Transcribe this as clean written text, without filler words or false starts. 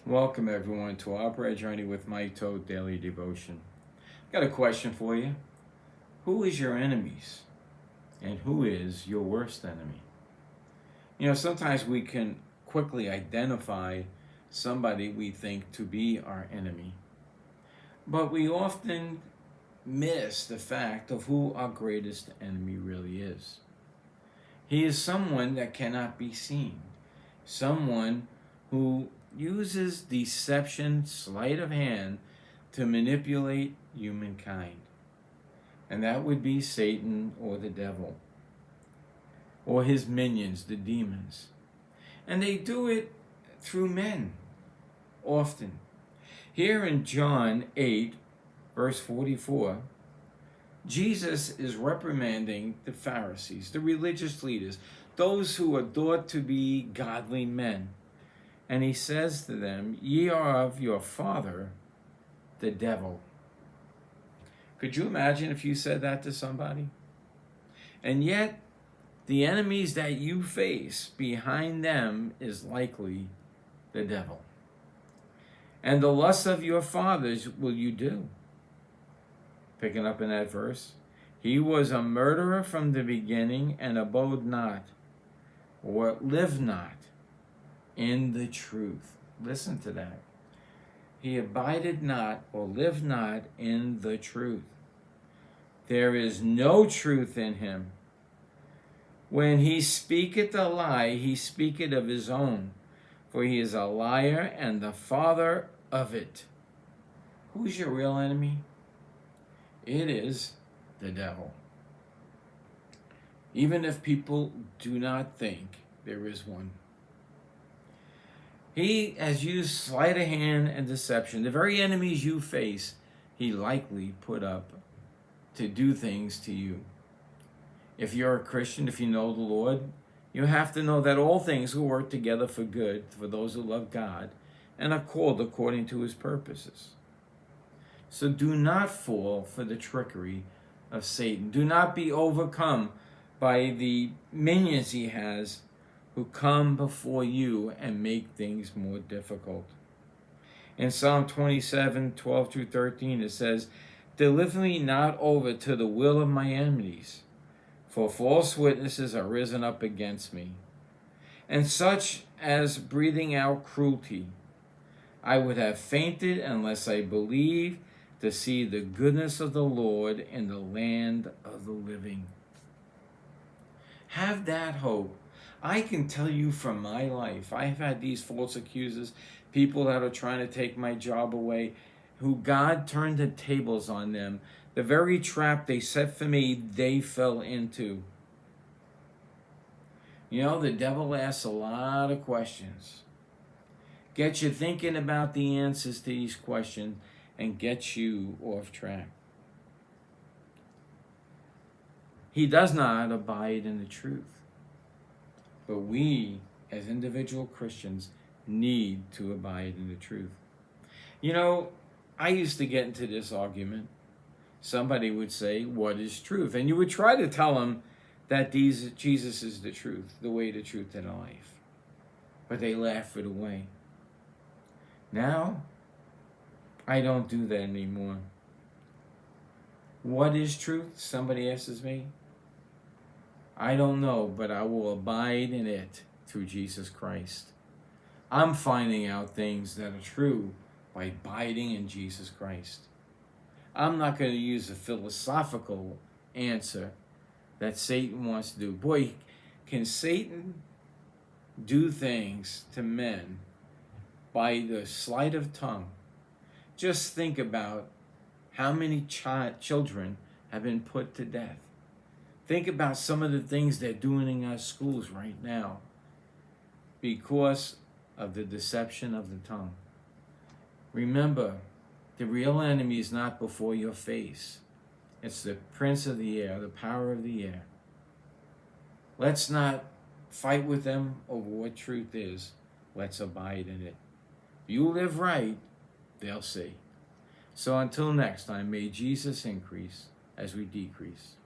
Welcome everyone to our Bread Journey with Mike Toad Daily Devotion. Got a question for you. Who is your enemies? And who is your worst enemy? Sometimes we can quickly identify somebody we think to be our enemy. But we often miss the fact of who our greatest enemy really is. He is someone that cannot be seen. Someone who uses deception, sleight of hand, to manipulate humankind. And that would be Satan or the devil, or his minions, the demons. And they do it through men, often. Here in John 8, verse 44, Jesus is reprimanding the Pharisees, the religious leaders, those who are thought to be godly men. And he says to them, "Ye are of your father, the devil." Could you imagine if you said that to somebody? And yet, the enemies that you face behind them is likely the devil. And the lusts of your fathers will you do. Picking up in that verse, he was a murderer from the beginning and abode not, or lived not, in the truth. Listen to that. He abided not or lived not in the truth. There is no truth in him. When he speaketh a lie, he speaketh of his own, for he is a liar and the father of it. Who's your real enemy? It is the devil. Even if people do not think there is one. He has used sleight of hand and deception. The very enemies you face, he likely put up to do things to you. If you're a Christian, if you know the Lord, you have to know that all things will work together for good for those who love God and are called according to his purposes. So do not fall for the trickery of Satan. Do not be overcome by the minions he has who come before you and make things more difficult. In Psalm 27, 12 through 13, it says, "Deliver me not over to the will of my enemies, for false witnesses are risen up against me, and such as breathing out cruelty. I would have fainted unless I believed to see the goodness of the Lord in the land of the living." Have that hope. I can tell you from my life, I have had these false accusers, people that are trying to take my job away, who God turned the tables on them. The very trap they set for me, they fell into. The devil asks a lot of questions. Get you thinking about the answers to these questions and get you off track. He does not abide in the truth. But we, as individual Christians, need to abide in the truth. I used to get into this argument. Somebody would say, "What is truth?" And you would try to tell them that Jesus is the truth, the way, the truth, and the life. But they laugh it away. Now, I don't do that anymore. What is truth? Somebody asks me. I don't know, but I will abide in it through Jesus Christ. I'm finding out things that are true by abiding in Jesus Christ. I'm not going to use a philosophical answer that Satan wants to do. Boy, can Satan do things to men by the sleight of tongue? Just think about how many children have been put to death. Think about some of the things they're doing in our schools right now because of the deception of the tongue. Remember, the real enemy is not before your face. It's the prince of the air, the power of the air. Let's not fight with them over what truth is. Let's abide in it. If you live right, they'll see. So until next time, may Jesus increase as we decrease.